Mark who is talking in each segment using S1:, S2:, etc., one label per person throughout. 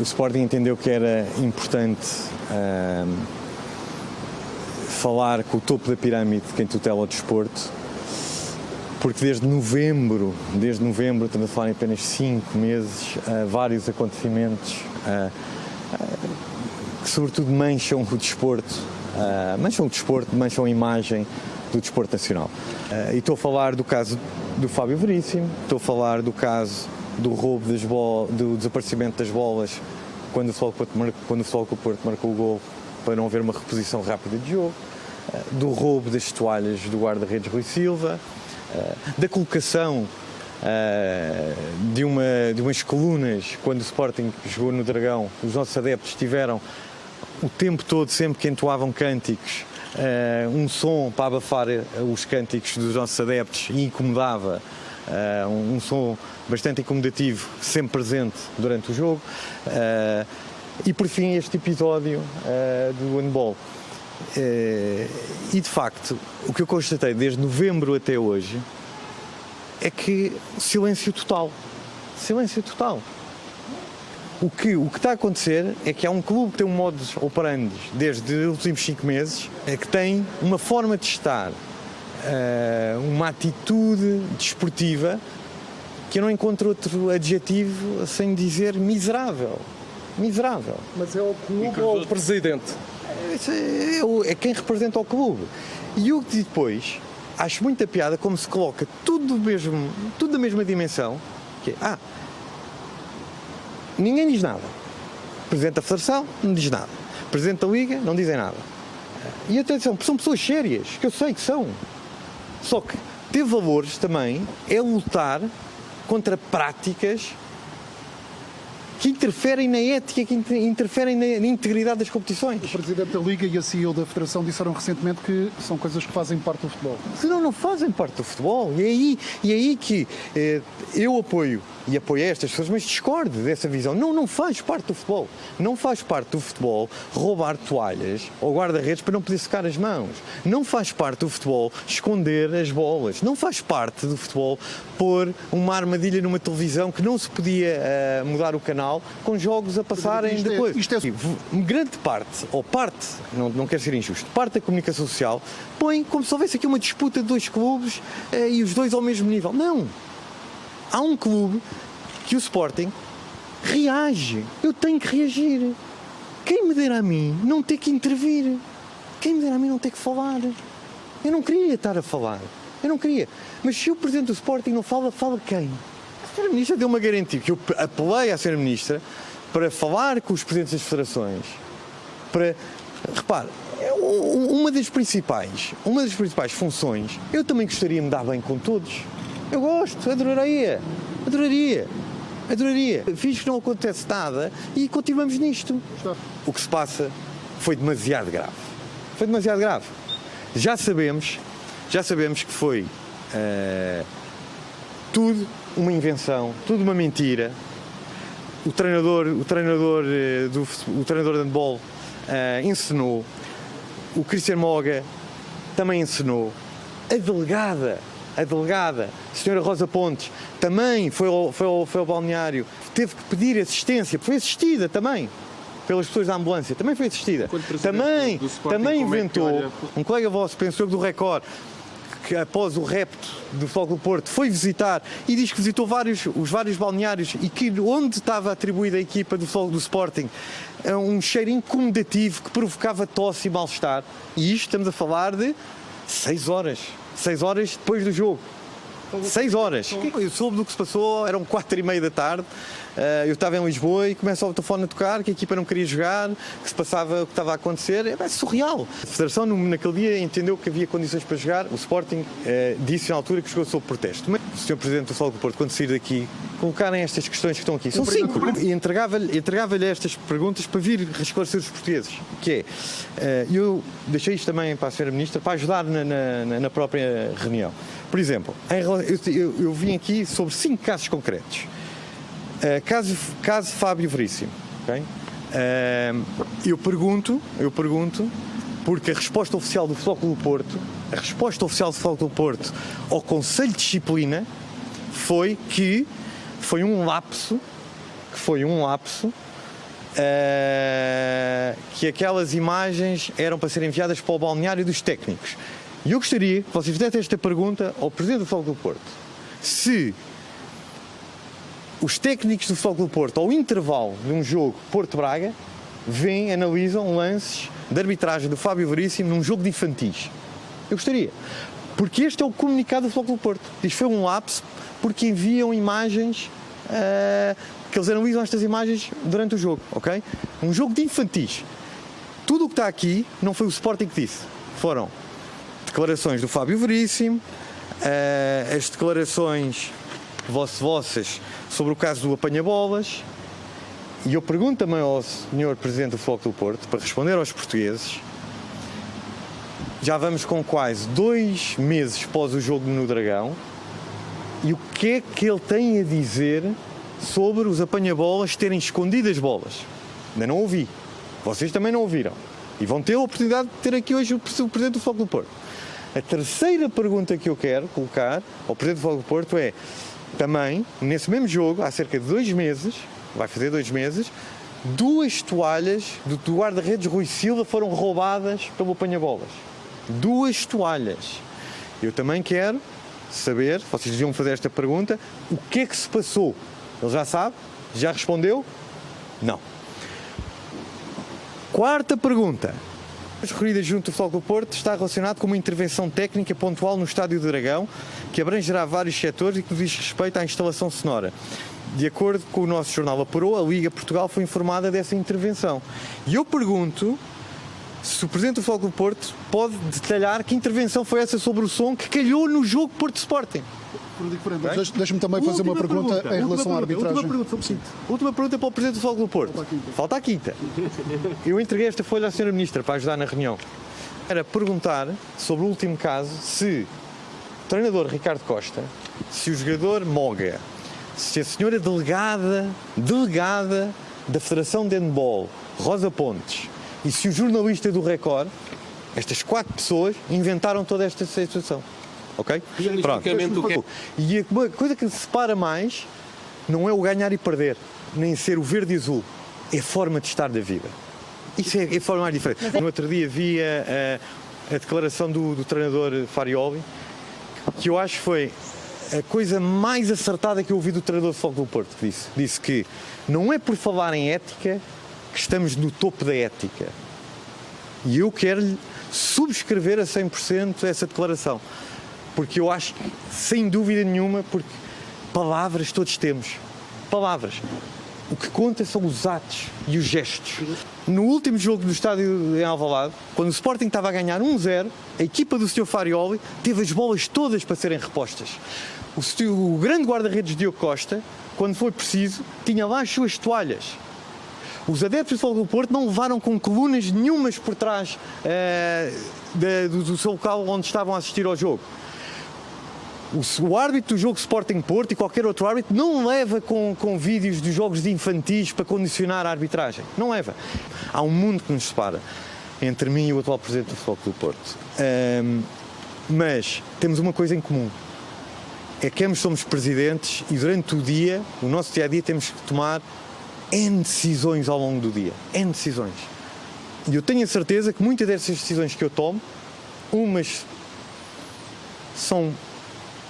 S1: Sporting entendeu que era importante falar com o topo da pirâmide de quem tutela o desporto, porque desde novembro, estamos a falar em apenas 5 meses, vários acontecimentos que sobretudo mancham o desporto, mancham a imagem do desporto nacional. E estou a falar do caso do Fábio Veríssimo, estou a falar do caso do roubo do desaparecimento das bolas quando o Futebol Clube Porto marcou o gol para não haver uma reposição rápida de jogo, do roubo das toalhas do guarda-redes Rui Silva, da colocação de umas colunas quando o Sporting jogou no Dragão. Os nossos adeptos tiveram o tempo todo, sempre que entoavam cânticos, um som para abafar os cânticos dos nossos adeptos e incomodava, um som bastante incomodativo, sempre presente durante o jogo. E por fim este episódio do handball. E de facto, o que eu constatei desde novembro até hoje é que silêncio total. Silêncio total. O que está a acontecer é que há um clube que tem um modus operandi desde os últimos 5 meses, que tem uma forma de estar, uma atitude desportiva que eu não encontro outro adjetivo sem dizer miserável. Miserável.
S2: Mas é o clube ou o presidente?
S1: É quem representa o clube. E eu depois acho muita piada como se coloca tudo da mesma dimensão, que é, ninguém diz nada. Presidente da Federação não diz nada. Presidente da Liga não dizem nada. E atenção, são pessoas sérias, que eu sei que são. Só que ter valores também é lutar contra práticas que interferem na ética, que interferem na integridade das competições.
S2: O Presidente da Liga e a CEO da Federação disseram recentemente que são coisas que fazem parte do futebol.
S1: Senão não fazem parte do futebol. E é aí que eu apoio estas pessoas, mas discordo dessa visão. Não faz parte do futebol. Não faz parte do futebol roubar toalhas ao guarda-redes para não poder secar as mãos. Não faz parte do futebol esconder as bolas. Não faz parte do futebol pôr uma armadilha numa televisão que não se podia mudar o canal com jogos a passarem depois. Grande parte, ou parte, não quero ser injusto, parte da comunicação social põe como se houvesse aqui uma disputa de 2 clubes e os 2 ao mesmo nível. Não! Há um clube que o Sporting reage. Eu tenho que reagir. Quem me dera a mim não ter que intervir? Quem me dera a mim não ter que falar? Eu não queria estar a falar. Eu não queria. Mas se o Presidente do Sporting não fala, fala quem? A Sra. Ministra deu uma garantia, que eu apelei à Sra. Ministra para falar com os Presidentes das Federações. Repare, uma das principais funções, eu também gostaria de me dar bem com todos. Eu gosto, adoraria. Fiz que não acontece nada e continuamos nisto. O que se passa foi demasiado grave. Foi demasiado grave. Já sabemos que foi tudo uma invenção, tudo uma mentira. O treinador de handball encenou. O Cristiano Moga também encenou. A delegada, a senhora Rosa Pontes, também foi ao balneário, teve que pedir assistência, foi assistida também pelas pessoas da ambulância, também foi assistida. Também inventou, um colega vosso, pensador do Record, que após o repto do Futebol Clube Porto foi visitar e diz que visitou os vários balneários e que onde estava atribuída a equipa do Sporting um cheiro incomodativo que provocava tosse e mal-estar. E isto estamos a falar de 6 horas. 6 horas depois do jogo. 6 horas. Eu soube do que se passou, eram 4h30 da tarde. Eu estava em Lisboa e começa o telefone a tocar, que a equipa não queria jogar, que se passava o que estava a acontecer. É surreal. A Federação, naquele dia, entendeu que havia condições para jogar. O Sporting disse na altura que jogou sob protesto. Mas o Sr. Presidente do Futebol Clube Porto, quando sair daqui, colocarem estas questões que estão aqui, são 5, e entregava-lhe estas perguntas para vir esclarecer os portugueses. Que é, eu deixei isto também para a Sra. Ministra, para ajudar na própria reunião. Por exemplo, eu vim aqui sobre 5 casos concretos. Caso Fábio Veríssimo. Okay? Eu pergunto, porque a resposta oficial do Futebol Clube Porto, ao Conselho de Disciplina foi que foi um lapso que aquelas imagens eram para serem enviadas para o balneário dos técnicos. E eu gostaria que vocês fizessem esta pergunta ao Presidente do Futebol Clube do Porto. Se os técnicos do Futebol Clube do Porto, ao intervalo de um jogo Porto-Braga, vêm, analisam lances de arbitragem do Fábio Veríssimo num jogo de infantis. Eu gostaria. Porque este é o comunicado do Futebol Clube do Porto. Diz que foi um lapso porque enviam imagens, que eles analisam estas imagens durante o jogo, ok? Um jogo de infantis. Tudo o que está aqui não foi o Sporting que disse. Foram declarações do Fábio Veríssimo, as declarações vossas sobre o caso do apanha-bolas. E eu pergunto também ao Sr. Presidente do Futebol Clube do Porto, para responder aos portugueses, já vamos com quase 2 meses pós o jogo no Dragão, e o que é que ele tem a dizer sobre os apanha-bolas terem escondido as bolas? Ainda não ouvi. Vocês também não ouviram. E vão ter a oportunidade de ter aqui hoje o Presidente do Futebol Clube do Porto. A terceira pergunta que eu quero colocar ao Presidente do Futebol Clube do Porto é, também, nesse mesmo jogo, há cerca de 2 meses, vai fazer 2 meses, 2 toalhas do guarda-redes Rui Silva foram roubadas pelo apanha-bolas. 2 toalhas. Eu também quero saber, vocês deviam fazer esta pergunta, o que é que se passou? Ele já sabe? Já respondeu? Não. Quarta pergunta. A corrida junto do Futebol Clube do Porto está relacionado com uma intervenção técnica pontual no Estádio do Dragão, que abrangerá vários setores e que diz respeito à instalação sonora. De acordo com o nosso jornal apurou, a Liga Portugal foi informada dessa intervenção. E eu pergunto se o Presidente do Futebol Clube do Porto pode detalhar que intervenção foi essa sobre o som que calhou no jogo Porto Sporting.
S2: Deixa-me também fazer uma pergunta em relação à arbitragem.
S1: Última pergunta para o Presidente do Futebol Clube do Porto. Falta a quinta. Eu entreguei esta folha à Sra. Ministra para ajudar na reunião. Era perguntar sobre o último caso se o treinador Ricardo Costa, se o jogador Moga, se a senhora delegada da Federação de Handball, Rosa Pontes, e se o jornalista do Record, estas 4 pessoas, inventaram toda esta situação. Ok? Pronto. E a coisa que separa mais não é o ganhar e perder, nem ser o verde e azul, é a forma de estar da vida. Isso é a forma mais diferente. No outro dia vi a declaração do treinador Farioli, que eu acho que foi a coisa mais acertada que eu ouvi do treinador do Futebol Clube do Porto, que disse que não é por falar em ética que estamos no topo da ética. E eu quero-lhe subscrever a 100% essa declaração. Porque eu acho, sem dúvida nenhuma, porque palavras todos temos. Palavras. O que conta são os atos e os gestos. No último jogo do estádio em Alvalade, quando o Sporting estava a ganhar 1-0, a equipa do Sr. Farioli teve as bolas todas para serem repostas. O grande guarda-redes Diogo Costa, quando foi preciso, tinha lá as suas toalhas. Os adeptos do Futebol Clube do Porto não levaram com colunas nenhumas por trás do seu local onde estavam a assistir ao jogo. O árbitro do jogo Sporting Porto e qualquer outro árbitro não leva com vídeos dos jogos de infantis para condicionar a arbitragem. Não leva. Há um mundo que nos separa entre mim e o atual Presidente do Futebol Clube do Porto. Mas temos uma coisa em comum. É que ambos somos presidentes e durante o dia, o nosso dia-a-dia, temos que tomar N decisões ao longo do dia. N decisões. E eu tenho a certeza que muitas dessas decisões que eu tomo, umas são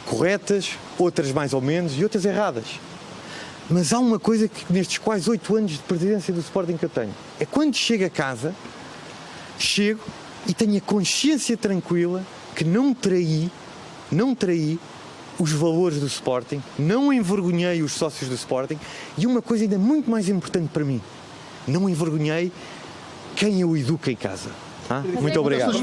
S1: corretas, outras mais ou menos e outras erradas. Mas há uma coisa que nestes quase 8 anos de presidência do Sporting que eu tenho. É quando chego a casa, chego e tenho a consciência tranquila que não traí os valores do Sporting, não envergonhei os sócios do Sporting e uma coisa ainda muito mais importante para mim, não envergonhei quem eu educo em casa. Muito obrigado.